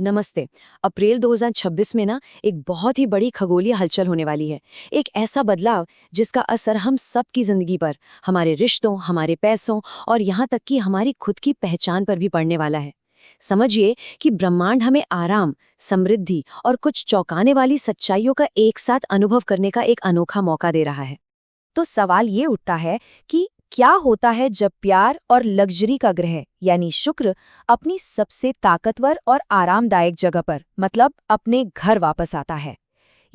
नमस्ते। अप्रैल 2026 में ना एक बहुत ही बड़ी खगोलीय हलचल होने वाली है। एक ऐसा बदलाव जिसका असर हम सब की जिंदगी पर, हमारे रिश्तों, हमारे पैसों और यहाँ तक कि हमारी खुद की पहचान पर भी पड़ने वाला है। समझिए कि ब्रह्मांड हमें आराम, समृद्धि और कुछ चौंकाने वाली सच्चाइयों का एक साथ अनुभव करने का एक अनोखा मौका दे रहा है। तो सवाल ये उठता है कि क्या होता है जब प्यार और लग्जरी का ग्रह यानी शुक्र अपनी सबसे ताकतवर और आरामदायक जगह पर मतलब अपने घर वापस आता है।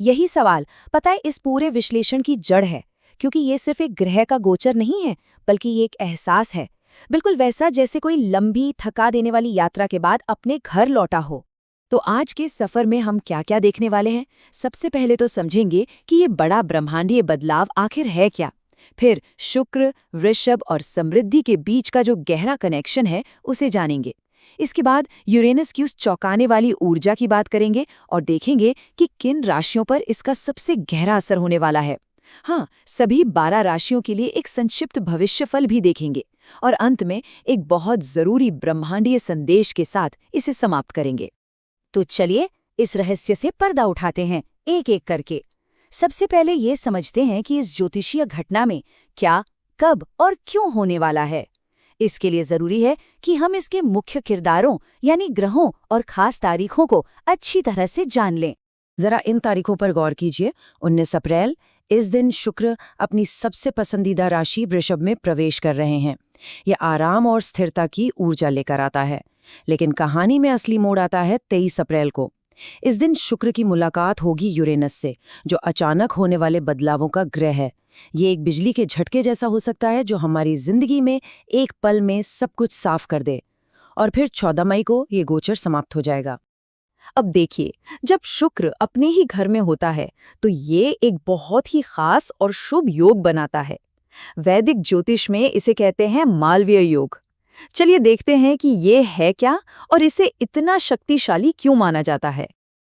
यही सवाल पता है इस पूरे विश्लेषण की जड़ है, क्योंकि ये सिर्फ एक ग्रह का गोचर नहीं है बल्कि ये एक एहसास है, बिल्कुल वैसा जैसे कोई लंबी थका देने वाली यात्रा के बाद अपने घर लौटा हो। तो आज के सफर में हम क्या क्या देखने वाले हैं? सबसे पहले तो समझेंगे कि ये बड़ा ब्रह्मांडीय बदलाव आखिर है क्या। फिर शुक्र, वृषभ और समृद्धि के बीच का जो गहरा कनेक्शन है उसे जानेंगे। इसके बाद यूरेनस की उस चौंकाने वाली ऊर्जा की बात करेंगे और देखेंगे कि किन राशियों पर इसका सबसे गहरा असर होने वाला है। हाँ, सभी 12 राशियों के लिए एक संक्षिप्त भविष्यफल भी देखेंगे और अंत में एक बहुत जरूरी ब्रह्मांडीय संदेश के साथ इसे समाप्त करेंगे। तो चलिए इस रहस्य से पर्दा उठाते हैं, एक एक करके। सबसे पहले ये समझते हैं कि इस ज्योतिषीय घटना में क्या, कब और क्यों होने वाला है। इसके लिए जरूरी है कि हम इसके मुख्य किरदारों यानी ग्रहों और खास तारीखों को अच्छी तरह से जान लें। जरा इन तारीखों पर गौर कीजिए। 19 अप्रैल, इस दिन शुक्र अपनी सबसे पसंदीदा राशि वृषभ में प्रवेश कर रहे हैं। ये आराम और स्थिरता की ऊर्जा लेकर आता है। लेकिन कहानी में असली मोड़ आता है 23 अप्रैल को। इस दिन शुक्र की मुलाकात होगी यूरेनस से, जो अचानक होने वाले बदलावों का ग्रह है। ये एक बिजली के झटके जैसा हो सकता है जो हमारी जिंदगी में एक पल में सब कुछ साफ कर दे। और फिर 14 मई को ये गोचर समाप्त हो जाएगा। अब देखिए, जब शुक्र अपने ही घर में होता है तो ये एक बहुत ही खास और शुभ योग बनाता है। वैदिक ज्योतिष में इसे कहते हैं मालवीय योग। चलिए देखते हैं कि ये है क्या और इसे इतना शक्तिशाली क्यों माना जाता है।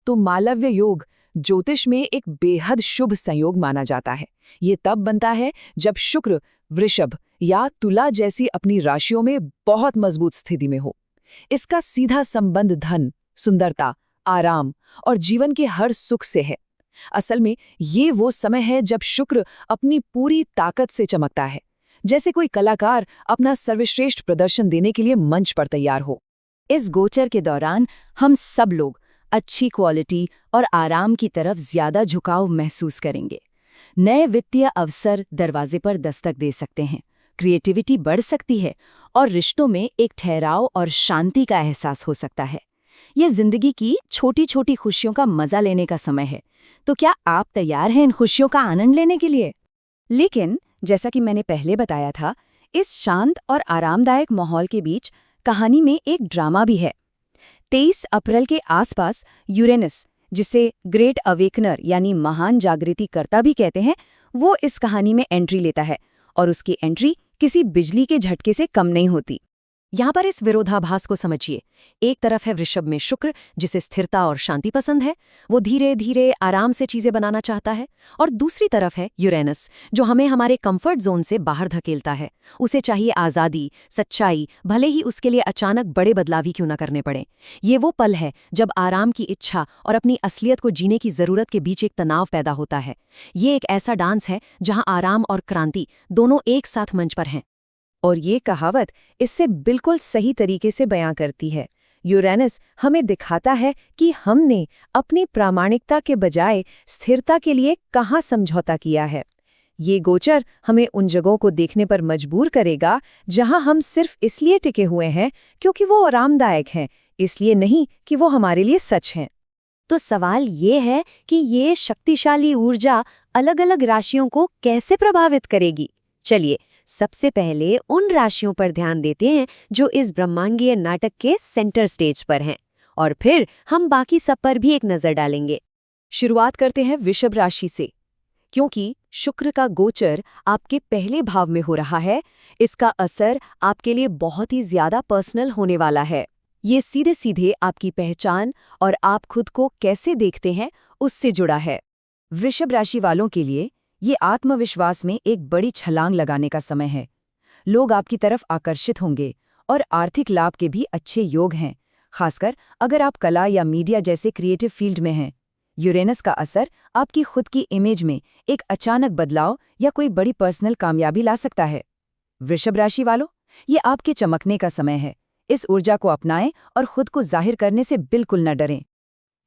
तो मालव्य योग ज्योतिष में एक बेहद शुभ संयोग माना जाता है। ये तब बनता है जब शुक्र वृषभ या तुला जैसी अपनी राशियों में बहुत मजबूत स्थिति में हो। इसका सीधा संबंध धन, सुंदरता, आराम और जीवन के हर सुख से है। असल में ये वो समय है जब शुक्र अपनी पूरी ताकत से चमकता है, जैसे कोई कलाकार अपना सर्वश्रेष्ठ प्रदर्शन देने के लिए मंच पर तैयार हो। इस गोचर के दौरान हम सब लोग अच्छी क्वालिटी और आराम की तरफ ज्यादा झुकाव महसूस करेंगे। नए वित्तीय अवसर दरवाजे पर दस्तक दे सकते हैं, क्रिएटिविटी बढ़ सकती है और रिश्तों में एक ठहराव और शांति का एहसास हो सकता है। ये जिंदगी की छोटी छोटी खुशियों का मजा लेने का समय है। तो क्या आप तैयार हैं इन खुशियों का आनंद लेने के लिए? लेकिन जैसा कि मैंने पहले बताया था, इस शांत और आरामदायक माहौल के बीच कहानी में एक ड्रामा भी है। 23 अप्रैल के आसपास यूरेनस, जिसे ग्रेट अवेकनर यानी महान जागृतिकर्ता भी कहते हैं, वो इस कहानी में एंट्री लेता है और उसकी एंट्री किसी बिजली के झटके से कम नहीं होती। यहाँ पर इस विरोधाभास को समझिए। एक तरफ है वृषभ में शुक्र, जिसे स्थिरता और शांति पसंद है, वो धीरे धीरे आराम से चीजें बनाना चाहता है। और दूसरी तरफ है यूरेनस, जो हमें हमारे कंफर्ट जोन से बाहर धकेलता है। उसे चाहिए आज़ादी, सच्चाई, भले ही उसके लिए अचानक बड़े बदलाव ही क्यों न करने पड़े। ये वो पल है जब आराम की इच्छा और अपनी असलियत को जीने की जरूरत के बीच एक तनाव पैदा होता है। ये एक ऐसा डांस है जहाँ आराम और क्रांति दोनों एक साथ मंच पर हैं। और ये कहावत इससे बिल्कुल सही तरीके से बयां करती है। यूरेनस हमें दिखाता है कि हमने अपनी प्रामाणिकता के बजाय स्थिरता के लिए कहाँ समझौता किया है। ये गोचर हमें उन जगहों को देखने पर मजबूर करेगा जहां हम सिर्फ इसलिए टिके हुए हैं क्योंकि वो आरामदायक हैं, इसलिए नहीं कि वो हमारे लिए सच हैं। तो सवाल ये है कि ये शक्तिशाली ऊर्जा अलग-अलग राशियों को कैसे प्रभावित करेगी। चलिए सबसे पहले उन राशियों पर ध्यान देते हैं जो इस ब्रह्मांडीय नाटक के सेंटर स्टेज पर हैं, और फिर हम बाकी सब पर भी एक नजर डालेंगे। शुरुआत करते हैं वृषभ राशि से। क्योंकि शुक्र का गोचर आपके पहले भाव में हो रहा है, इसका असर आपके लिए बहुत ही ज्यादा पर्सनल होने वाला है। ये सीधे सीधे आपकी पहचान और आप खुद को कैसे देखते हैं उससे जुड़ा है। वृषभ राशि वालों के लिए ये आत्मविश्वास में एक बड़ी छलांग लगाने का समय है। लोग आपकी तरफ आकर्षित होंगे और आर्थिक लाभ के भी अच्छे योग हैं, खासकर अगर आप कला या मीडिया जैसे क्रिएटिव फील्ड में हैं। यूरेनस का असर आपकी खुद की इमेज में एक अचानक बदलाव या कोई बड़ी पर्सनल कामयाबी ला सकता है। वृषभ राशि वालों, ये आपके चमकने का समय है। इस ऊर्जा को अपनाएं और खुद को जाहिर करने से बिल्कुल न डरें।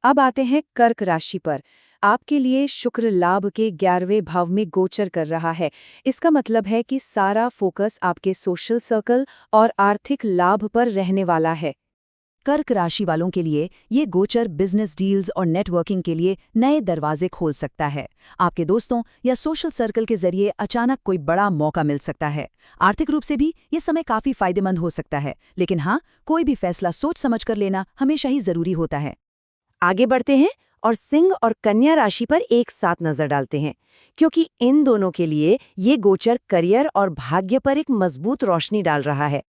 अब आते हैं कर्क राशि पर। आपके लिए शुक्र लाभ के 11वें भाव में गोचर कर रहा है। इसका मतलब है कि सारा फोकस आपके सोशल सर्कल और आर्थिक लाभ पर रहने वाला है। कर्क राशि वालों के लिए ये गोचर बिजनेस डील्स और नेटवर्किंग के लिए नए दरवाजे खोल सकता है। आपके दोस्तों या सोशल सर्कल के जरिए अचानक कोई बड़ा मौका मिल सकता है। आर्थिक रूप से भी ये समय काफी फायदेमंद हो सकता है, लेकिन हाँ, कोई भी फैसला सोच समझ कर लेना हमेशा ही जरूरी होता है। आगे बढ़ते हैं और सिंह और कन्या राशि पर एक साथ नजर डालते हैं, क्योंकि इन दोनों के लिए ये गोचर करियर और भाग्य पर एक मजबूत रोशनी डाल रहा है।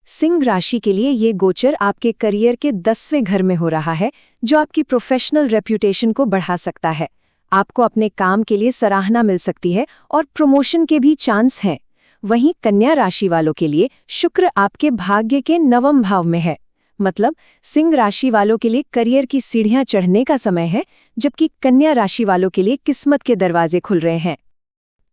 सिंह राशि के लिए ये गोचर आपके करियर के 10वें घर में हो रहा है, जो आपकी प्रोफेशनल रेप्यूटेशन को बढ़ा सकता है। आपको अपने काम के लिए सराहना मिल सकती है और प्रमोशन के भी चांस हैं। वहीं कन्या राशि वालों के लिए शुक्र आपके भाग्य के 9वें भाव में है। मतलब सिंह राशि वालों के लिए करियर की सीढ़ियां चढ़ने का समय है, जबकि कन्या राशि वालों के लिए किस्मत के दरवाजे खुल रहे हैं।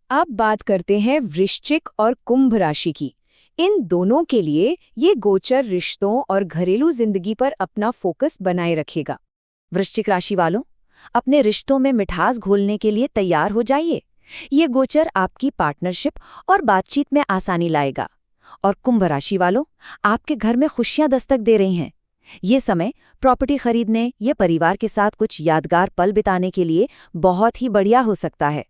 अब बात करते हैं वृश्चिक और कुंभ राशि की। इन दोनों के लिए ये गोचर रिश्तों और घरेलू जिंदगी पर अपना फोकस बनाए रखेगा। वृश्चिक राशि वालों, अपने रिश्तों में मिठास घोलने के लिए तैयार हो जाइए। ये गोचर आपकी पार्टनरशिप और बातचीत में आसानी लाएगा। और कुंभ राशि वालों, आपके घर में खुशियां दस्तक दे रही हैं। ये समय प्रॉपर्टी खरीदने या परिवार के साथ कुछ यादगार पल बिताने के लिए बहुत ही बढ़िया हो सकता है।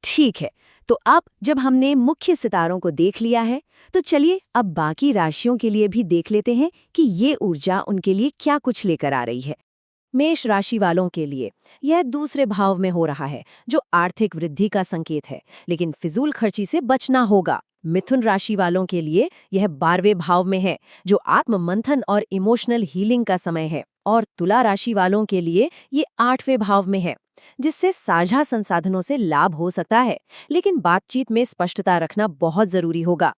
ठीक है, तो अब जब हमने मुख्य सितारों को देख लिया है, तो चलिए अब बाकी राशियों के लिए भी देख लेते हैं कि ये ऊर्जा उनके लिए क्या कुछ लेकर आ रही है। मेष राशि वालों के लिए यह दूसरे भाव में हो रहा है, जो आर्थिक वृद्धि का संकेत है, लेकिन फिजूल खर्ची से बचना होगा। मिथुन राशि वालों के लिए यह 12वें भाव में है, जो आत्म मंथन और इमोशनल हीलिंग का समय है। और तुला राशि वालों के लिए ये 8वें भाव में है, जिससे साझा संसाधनों से लाभ हो सकता है, लेकिन बातचीत में स्पष्टता रखना बहुत जरूरी होगा।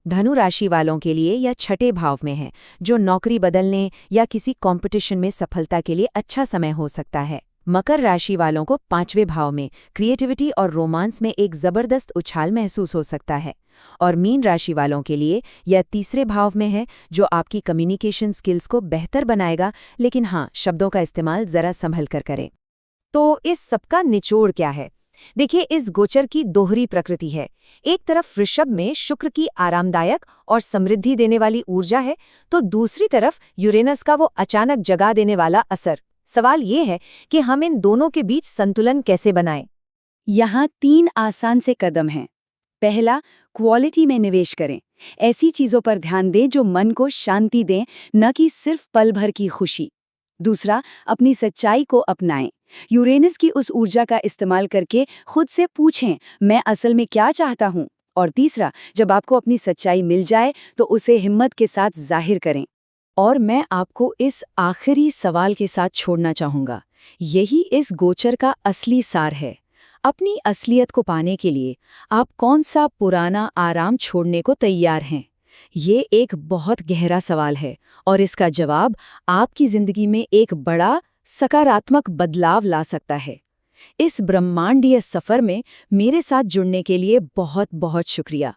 धनु राशि वालों के लिए यह 6ठे भाव में है, जो नौकरी बदलने या किसी कंपटीशन में सफलता के लिए अच्छा समय हो सकता है। मकर राशि वालों को 5वें भाव में क्रिएटिविटी और रोमांस में एक जबरदस्त उछाल महसूस हो सकता है। और मीन राशि वालों के लिए यह 3रे भाव में है, जो आपकी कम्युनिकेशन स्किल्स को बेहतर बनाएगा, लेकिन हाँ, शब्दों का इस्तेमाल जरा संभल कर करें। तो इस सबका निचोड़ क्या है? देखिए, इस गोचर की दोहरी प्रकृति है। एक तरफ वृषभ में शुक्र की आरामदायक और समृद्धि देने वाली ऊर्जा है, तो दूसरी तरफ यूरेनस का वो अचानक जगा देने वाला असर। सवाल ये है कि हम इन दोनों के बीच संतुलन कैसे बनाएं? यहाँ 3 आसान से कदम हैं। पहला, क्वालिटी में निवेश करें। ऐसी चीजों पर ध्यान दें जो मन को शांति दें, न कि सिर्फ पल भर की खुशी। दूसरा, अपनी सच्चाई को अपनाएं। यूरेनस की उस ऊर्जा का इस्तेमाल करके खुद से पूछें, मैं असल में क्या चाहता हूँ। और तीसरा, जब आपको अपनी सच्चाई मिल जाए तो उसे हिम्मत के साथ जाहिर करें। और मैं आपको इस आखिरी सवाल के साथ छोड़ना चाहूँगा। यही इस गोचर का असली सार है। अपनी असलियत को पाने के लिए आप कौन सा पुराना आराम छोड़ने को तैयार हैं? ये एक बहुत गहरा सवाल है, और इसका जवाब आपकी जिंदगी में एक बड़ा सकारात्मक बदलाव ला सकता है। इस ब्रह्मांडीय सफर में मेरे साथ जुड़ने के लिए बहुत बहुत शुक्रिया।